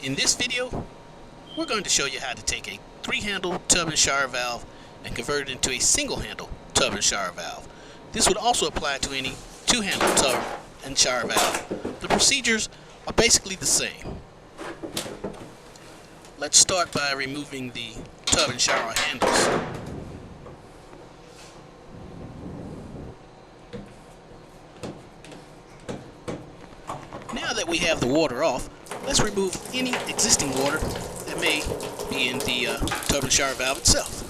In this video, we're going to show you how to take a 3-handle tub and shower valve and convert it into a single-handle tub and shower valve. This would also apply to any 2-handle tub and shower valve. The procedures are basically the same. Let's start by removing the tub and shower handles. Now that we have the water off, let's remove any existing water that may be in the tub and shower valve itself.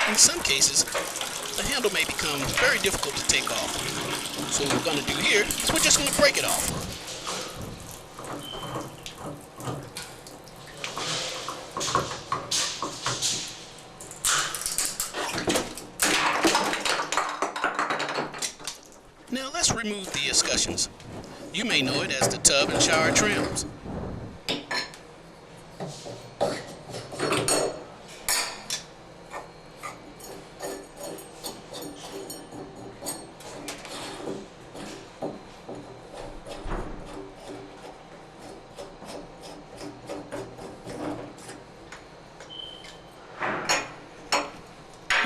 In some cases, the handle may become very difficult to take off. So what we're going to do here is we're just going to break it off. Now let's remove the escutcheons. You may know it as the tub and shower trims.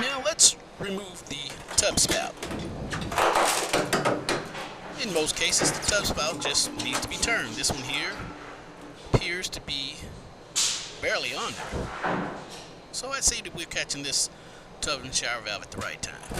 Now let's remove the tub spout. In most cases, the tub spout just needs to be turned. This one here appears to be barely on there. So I'd say that we're catching this tub and shower valve at the right time.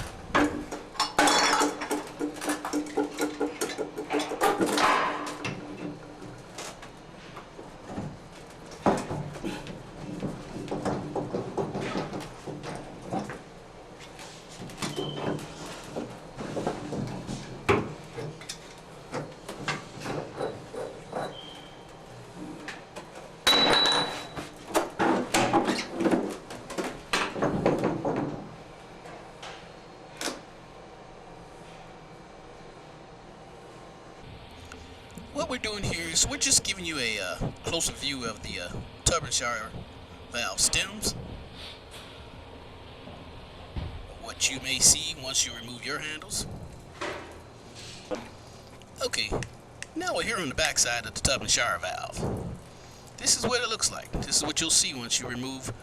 What we're doing here is we're just giving you a closer view of the tub and shower valve stems. What you may see once you remove your handles. Okay, now we're here on the back side of the tub and shower valve. This is what it looks like. This is what you'll see once you remove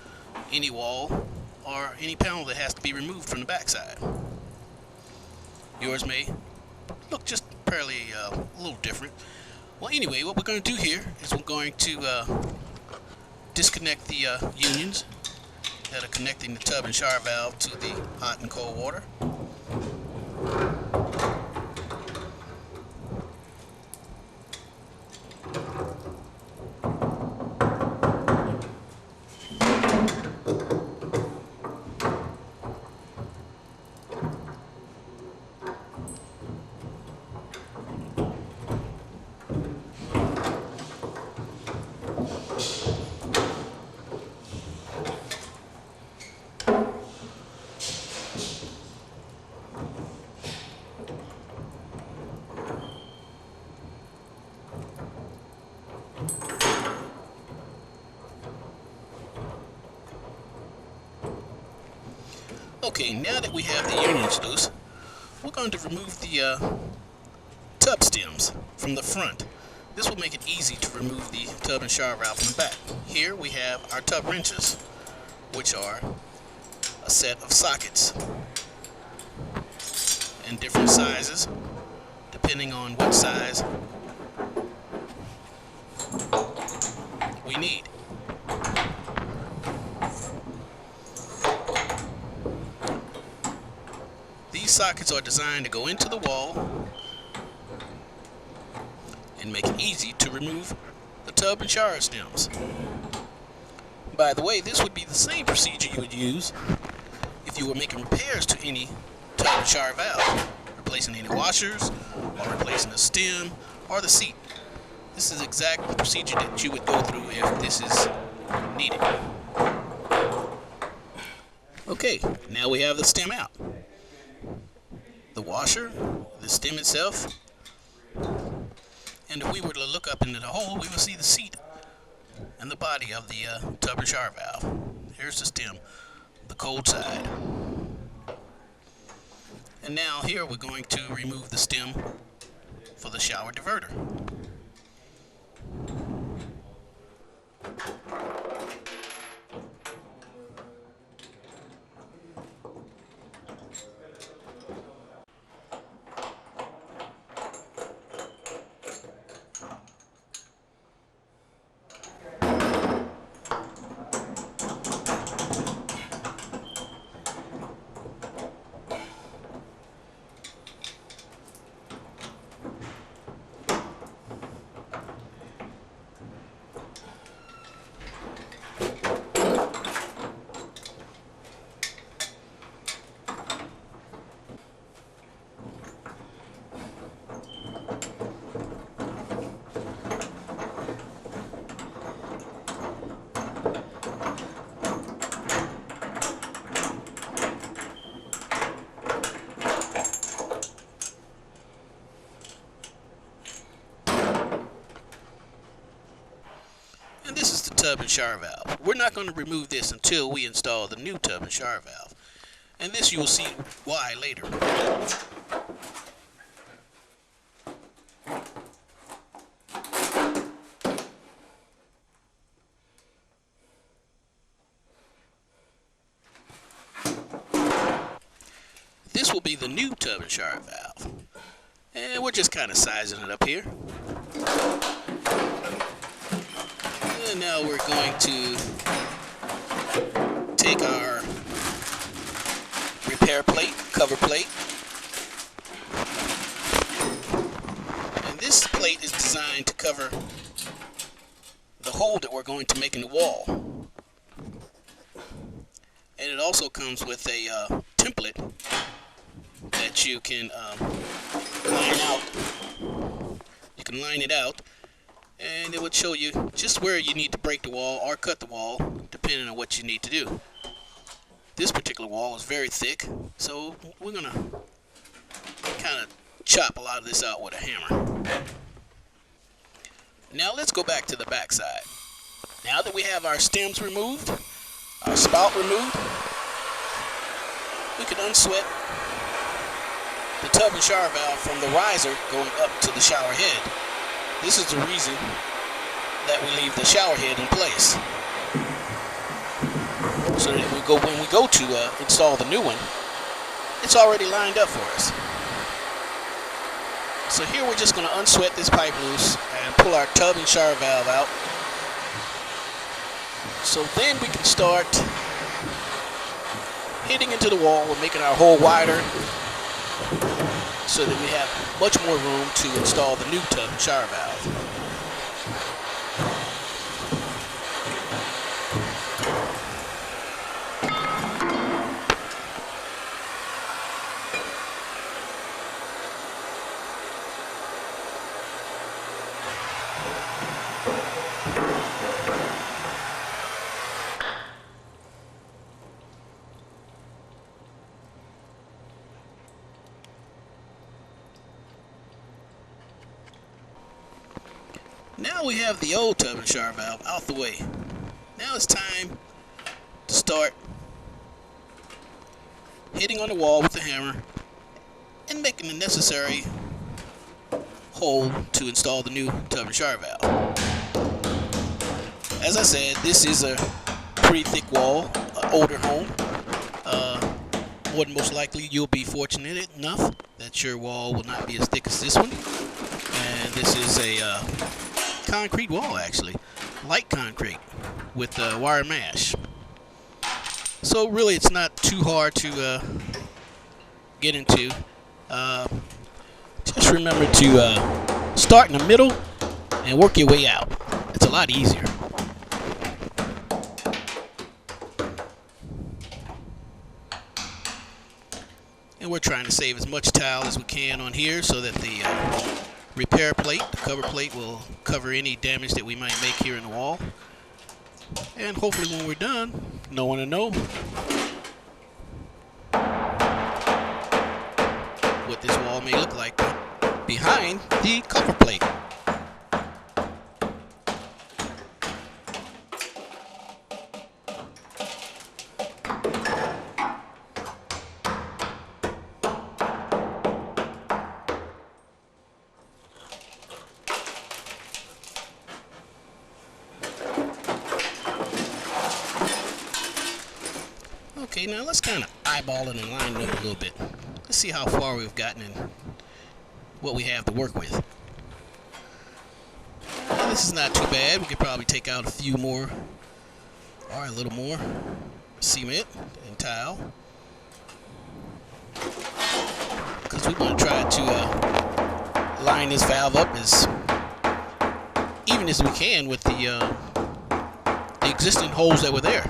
any wall or any panel that has to be removed from the back side. Yours may look just fairly a little different. Well, anyway, what we're going to do here is we're going to disconnect the unions that are connecting the tub and shower valve to the hot and cold water. Okay, now that we have the unions loose, we're going to remove the tub stems from the front. This will make it easy to remove the tub and shower valve from the back. Here we have our tub wrenches, which are a set of sockets in different sizes, depending on what size we need. These sockets are designed to go into the wall and make it easy to remove the tub and shower stems. by the way, this would be the same procedure you would use if you were making repairs to any tub and shower valve, replacing any washers, or replacing the stem or the seat. This is the exact procedure that you would go through if this is needed. Okay, now we have the stem out. The washer, the stem itself, and if we were to look up into the hole, we will see the seat and the body of the tub and shower valve. Here's the stem, the cold side. And now here we're going to remove the stem for the shower diverter. And this is the tub and shower valve. We're not going to remove this until we install the new tub and shower valve. And this you will see why later. This will be the new tub and shower valve. And we're just kind of sizing it up here. And now we're going to take our repair plate, cover plate. And this plate is designed to cover the hole that we're going to make in the wall. And it also comes with a template that you can line out. You can line it out, and it would show you just where you need to break the wall or cut the wall, depending on what you need to do. This particular wall is very thick, so we're going to kind of chop a lot of this out with a hammer. Now let's go back to the back side. Now that we have our stems removed, our spout removed, we can unsweat the tub and shower valve from the riser going up to the shower head. This is the reason that we leave the shower head in place, so that when we go to install the new one, it's already lined up for us. So here we're just going to unsweat this pipe loose and pull our tub and shower valve out. So then we can start hitting into the wall and making our hole wider, so that we have much more room to install the new tub and shower valve. Now we have the old tub and shower valve out the way. Now it's time to start hitting on the wall with the hammer and making the necessary hole to install the new tub and shower valve. As I said, this is a pretty thick wall, an older home. More than most likely you'll be fortunate enough that your wall will not be as thick as this one. And this is a concrete wall, actually, light concrete with wire mesh. So really it's not too hard to get into. Just remember to start in the middle and work your way out. It's a lot easier. And we're trying to save as much tile as we can on here so that the repair plate, the cover plate, will cover any damage that we might make here in the wall. And hopefully when we're done, no one will know what this wall may look like behind the cover plate. Okay, now let's kind of eyeball it and line it up a little bit. Let's see how far we've gotten and what we have to work with. This is not too bad. We could probably take out a few more, or a little more cement and tile, because we want to try to line this valve up as even as we can with the existing holes that were there.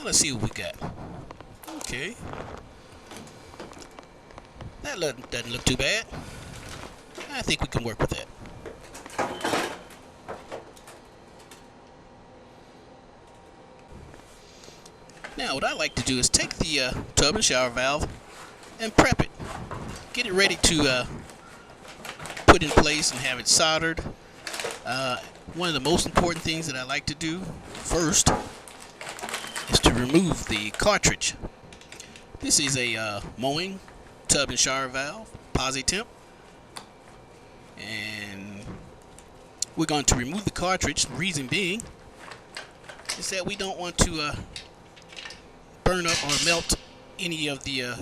Let's see what we got. Okay. That doesn't look too bad. I think we can work with that. Now what I like to do is take the tub and shower valve and prep it. Get it ready to put in place and have it soldered. One of the most important things that I like to do first is to remove the cartridge. This is a Moen Tub and Shower Valve, Posi Temp, and we're going to remove the cartridge. The reason being is that we don't want to burn up or melt any of the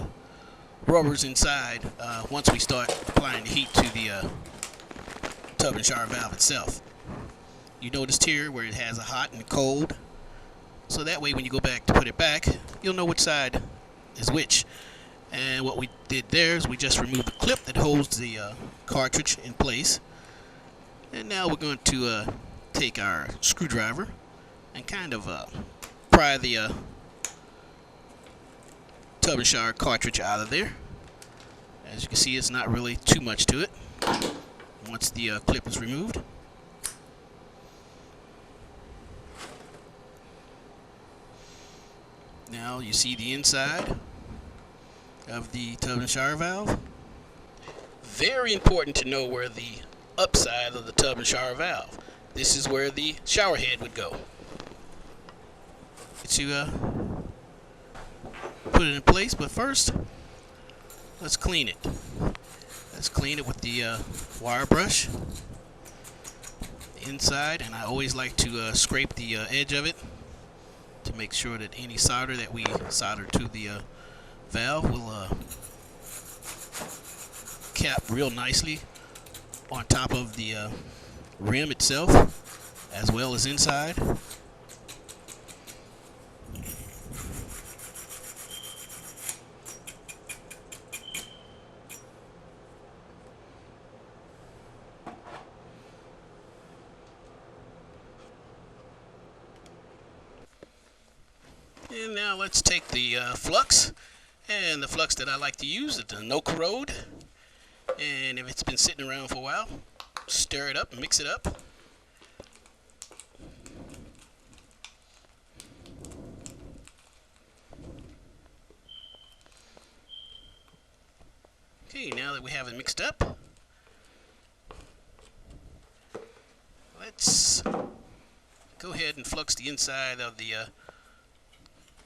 rubbers inside once we start applying the heat to the tub and shower valve itself. You noticed here where it has a hot and cold, so that way when you go back to put it back, you'll know which side is which. And what we did there is we just removed the clip that holds the cartridge in place. And now we're going to take our screwdriver and kind of pry the tub and shower cartridge out of there. As you can see, it's not really too much to it once the clip is removed. Now you see the inside of the tub and shower valve. Very important to know where the upside of the tub and shower valve. This is where the shower head would go. To put it in place, but first let's clean it. Let's clean it with the wire brush inside, and I always like to scrape the edge of it to make sure that any solder that we solder to the valve will cap real nicely on top of the rim itself, as well as inside. And now let's take the flux, and the flux that I like to use is the no corrode. And if it's been sitting around for a while, stir it up and mix it up. Okay, now that we have it mixed up, let's go ahead and flux the inside of the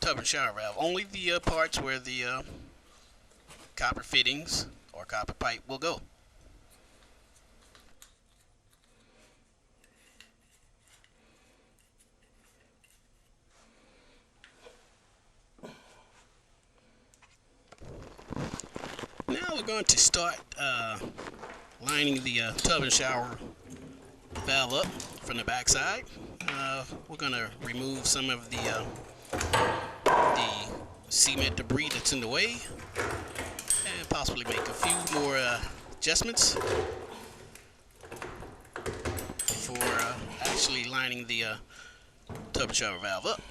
tub and shower valve. Only the parts where the copper fittings or copper pipe will go. Now we're going to start lining the tub and shower valve up from the back side. We're going to remove some of the cement debris that's in the way and possibly make a few more adjustments before actually lining the tub and shower valve up.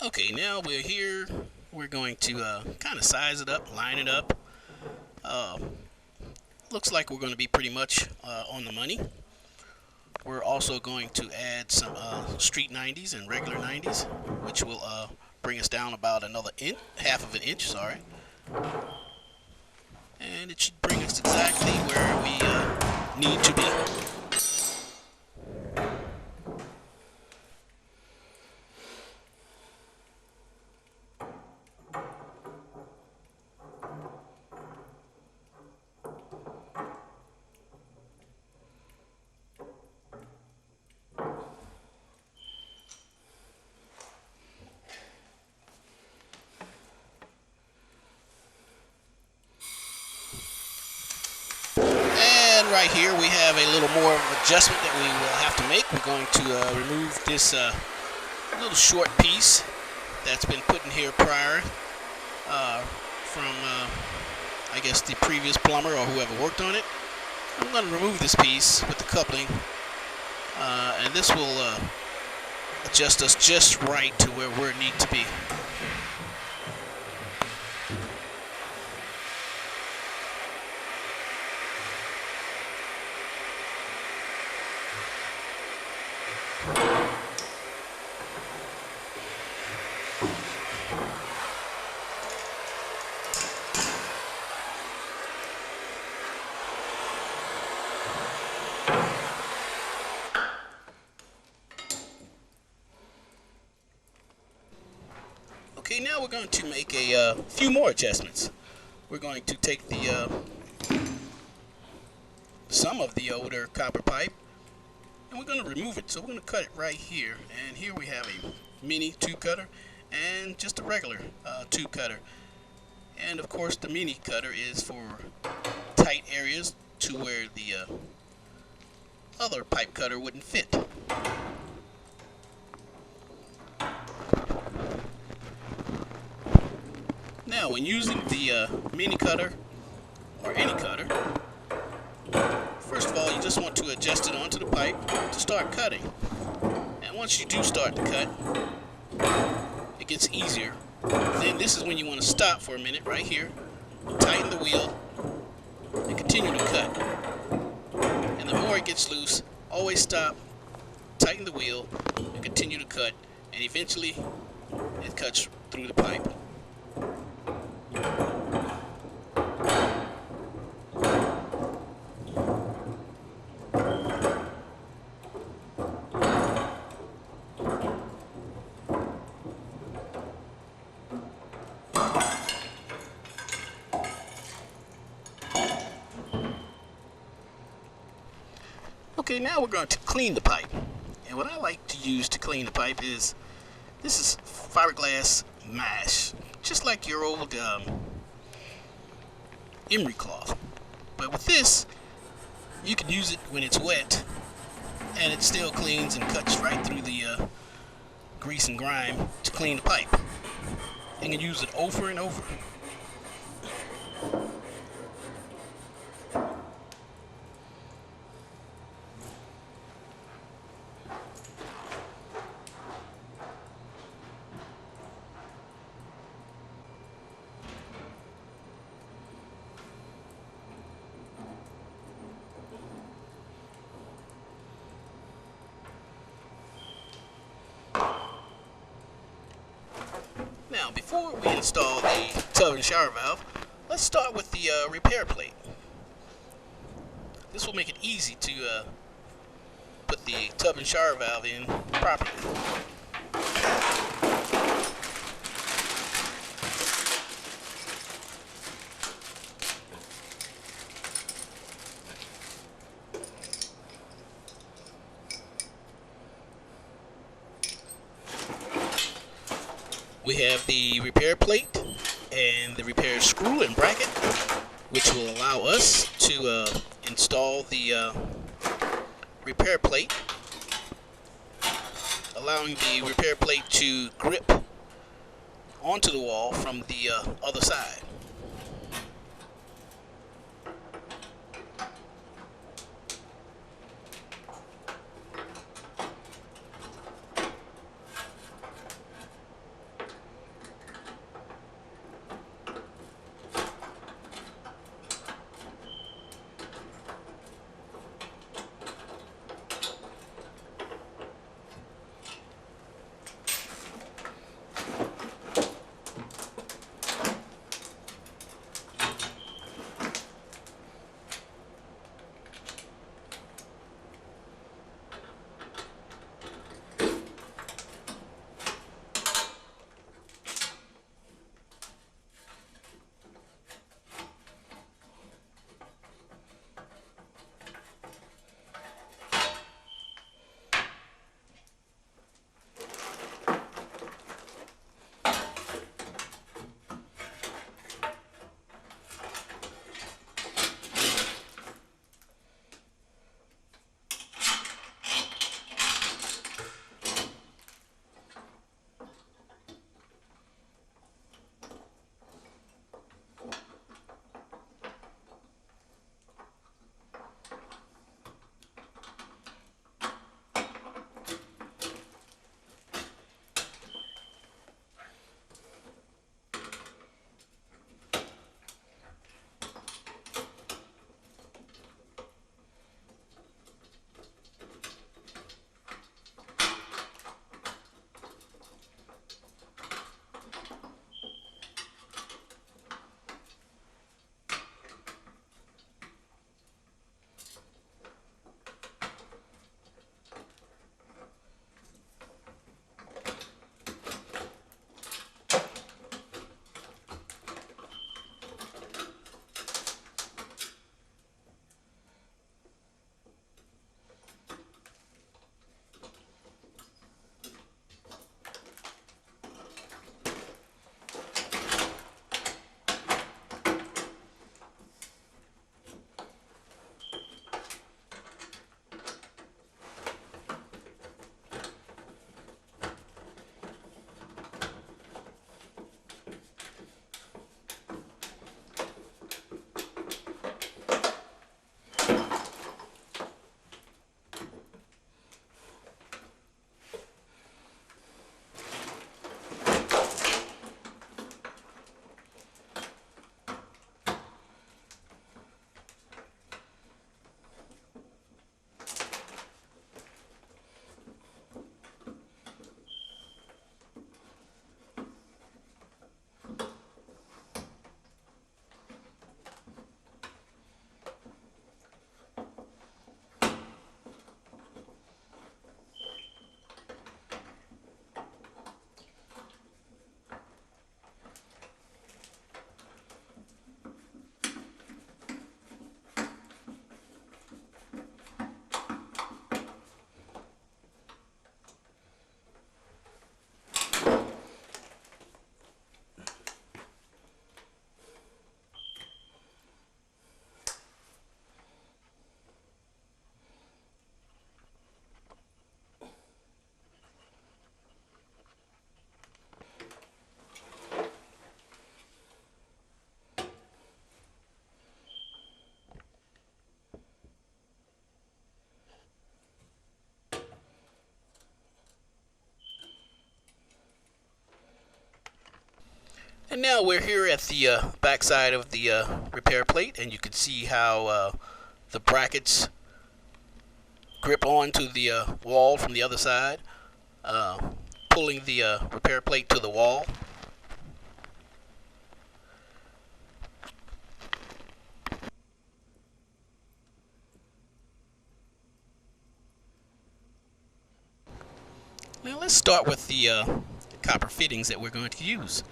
Okay, now we're here. We're going to kind of size it up, line it up. Looks like we're going to be pretty much on the money. We're also going to add some street 90s and regular 90s, which will bring us down about another inch, half of an inch, sorry. And it should bring us exactly where we need to be. Right here we have a little more of an adjustment that we will have to make. We're going to remove this little short piece that's been put in here prior from I guess the previous plumber or whoever worked on it. I'm going to remove this piece with the coupling and this will adjust us just right to where we need to be. Okay, now we're going to make a few more adjustments. We're going to take the some of the older copper pipe and we're going to remove it. So we're going to cut it right here. And here we have a mini tube cutter and just a regular tube cutter. And of course the mini cutter is for tight areas to where the other pipe cutter wouldn't fit. Now, when using the mini cutter or any cutter, first of all, you just want to adjust it onto the pipe to start cutting. And once you do start to cut, it gets easier. Then this is when you want to stop for a minute right here, tighten the wheel, and continue to cut. And the more it gets loose, always stop, tighten the wheel, and continue to cut. And eventually, it cuts through the pipe. Okay, now we're going to clean the pipe. And what I like to use to clean the pipe is, this is fiberglass mash, just like your old emery cloth. But with this, you can use it when it's wet, and it still cleans and cuts right through the grease and grime to clean the pipe. You can use it over and over. Now, before we install the tub and shower valve, let's start with the repair plate. This will make it easy to put the tub and shower valve in properly. We have the repair plate and the repair screw and bracket, which will allow us to install the repair plate, allowing the repair plate to grip onto the wall from the other side. And now we're here at the back side of the repair plate, and you can see how the brackets grip onto the wall from the other side, pulling the repair plate to the wall. Now let's start with the copper fittings that we're going to use.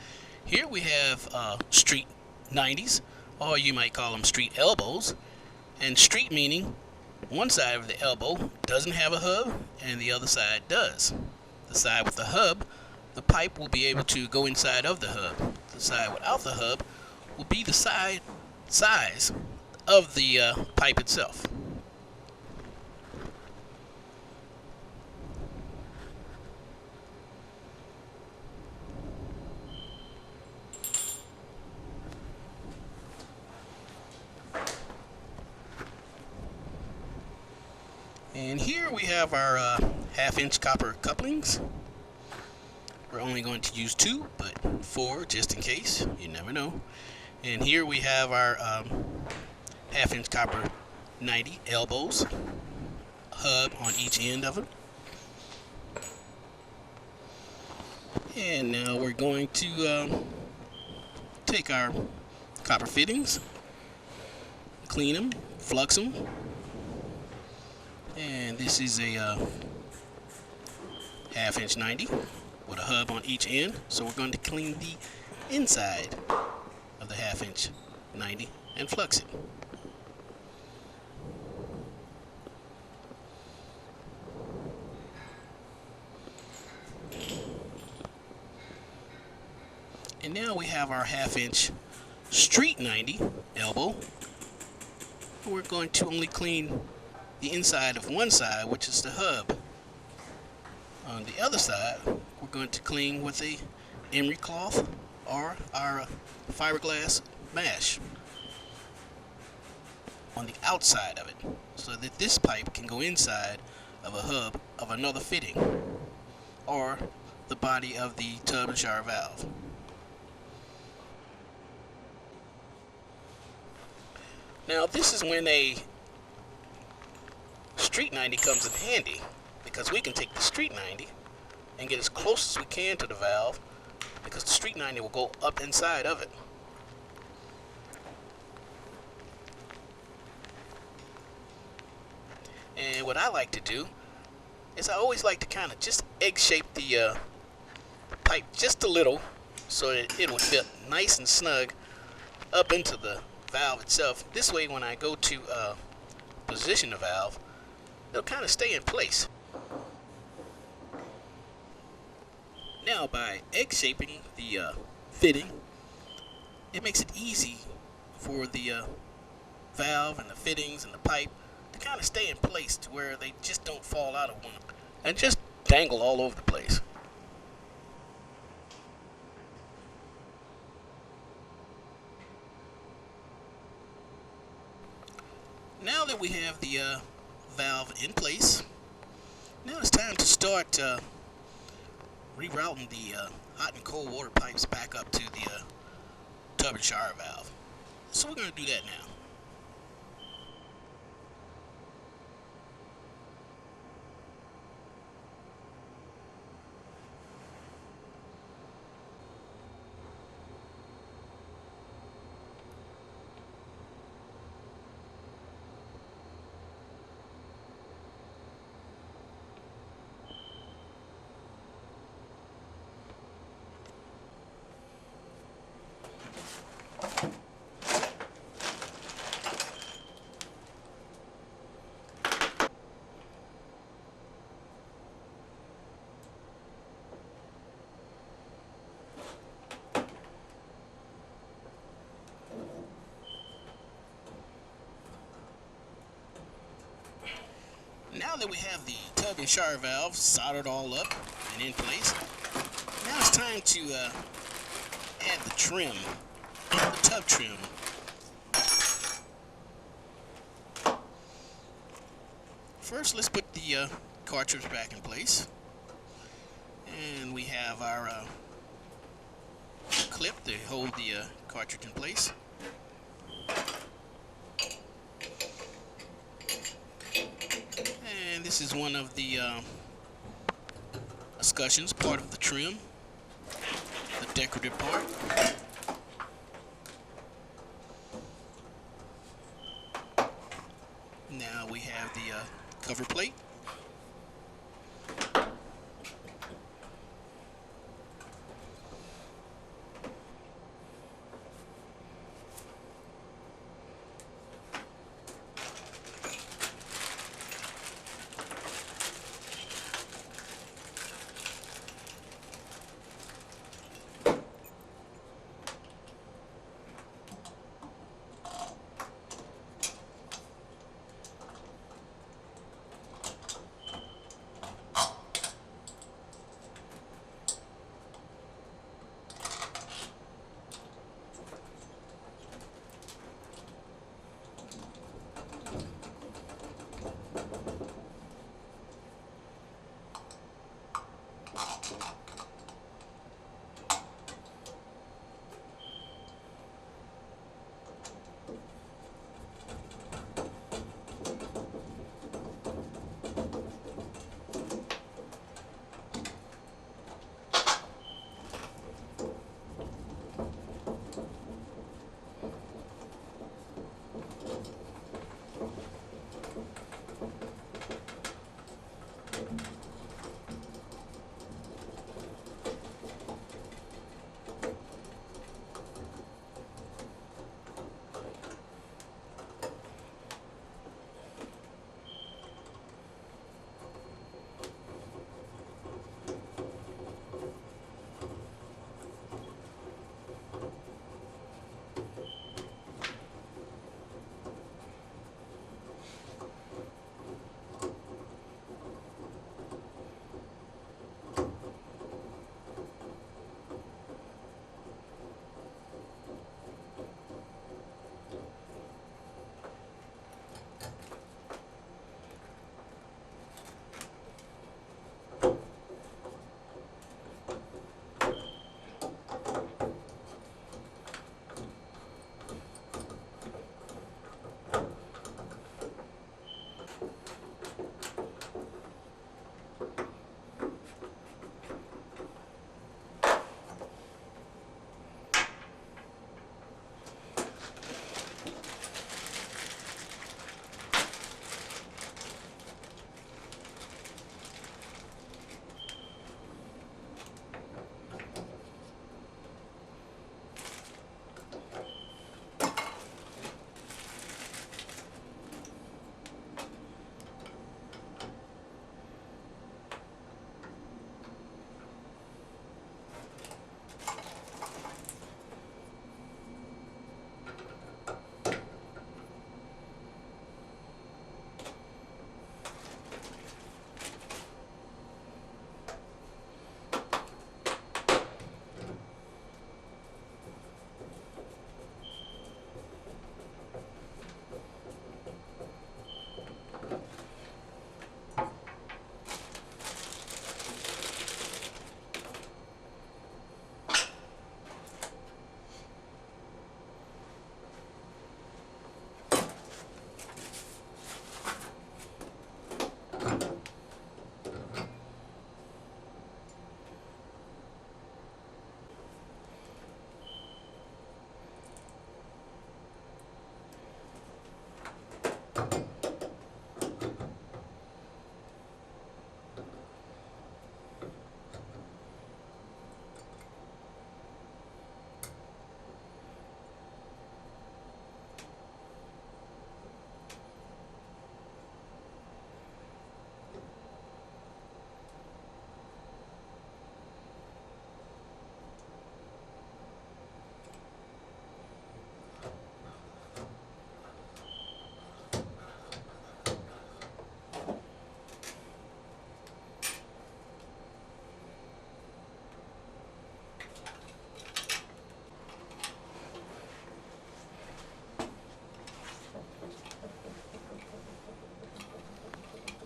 Here we have street 90s, or you might call them street elbows. And street meaning one side of the elbow doesn't have a hub and the other side does. The side with the hub, the pipe will be able to go inside of the hub. The side without the hub will be the size of the pipe itself. And here we have our half-inch copper couplings. We're only going to use 2, but 4 just in case. You never know. And here we have our half-inch copper 90 elbows, hub on each end of it. And now we're going to take our copper fittings, clean them, flux them. And this is a half-inch 90 with a hub on each end. So we're going to clean the inside of the half-inch 90 and flux it. And now we have our half-inch street 90 elbow. We're going to only clean the inside of one side, which is the hub. On the other side, we're going to clean with a emery cloth or our fiberglass mesh on the outside of it, so that this pipe can go inside of a hub of another fitting or the body of the tub and shower valve. Now this is when a street 90 comes in handy, because we can take the street 90 and get as close as we can to the valve, because the street 90 will go up inside of it. And what I like to do is I always like to kind of just egg shape the pipe just a little, so that it will fit nice and snug up into the valve itself. This way when I go to position the valve, it'll kind of stay in place. Now by egg shaping the fitting, it makes it easy for the valve and the fittings and the pipe to kind of stay in place to where they just don't fall out of one and just dangle all over the place. Now that we have the valve in place, now it's time to start rerouting the hot and cold water pipes back up to the tub and shower valve. So we're going to do that now. Now that we have the tub and shower valve soldered all up and in place, now it's time to add the trim, the tub trim. First, let's put the cartridge back in place, and we have our clip to hold the cartridge in place. And this is one of the escutcheons, part of the trim, the decorative part. Now we have the cover plate.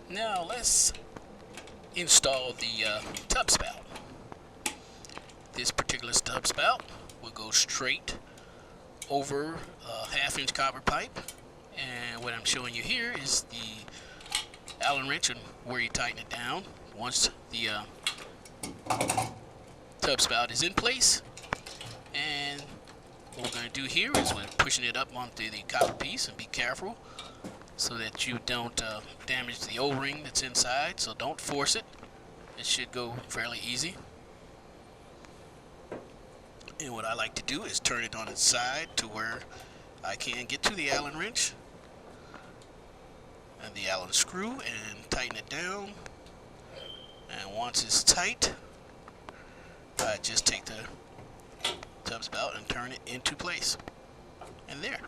Now let's install the tub spout. This particular tub spout will go straight over a 1/2-inch copper pipe. And what I'm showing you here is the Allen wrench and where you tighten it down. Once the tub spout is in place, and what we're going to do here is we're pushing it up onto the copper piece, and be careful so that you don't damage the O-ring that's inside. So don't force it. It should go fairly easy. And what I like to do is turn it on its side to where I can get to the Allen wrench and the Allen screw and tighten it down. And once it's tight, I just take the tub spout and turn it into place. And there.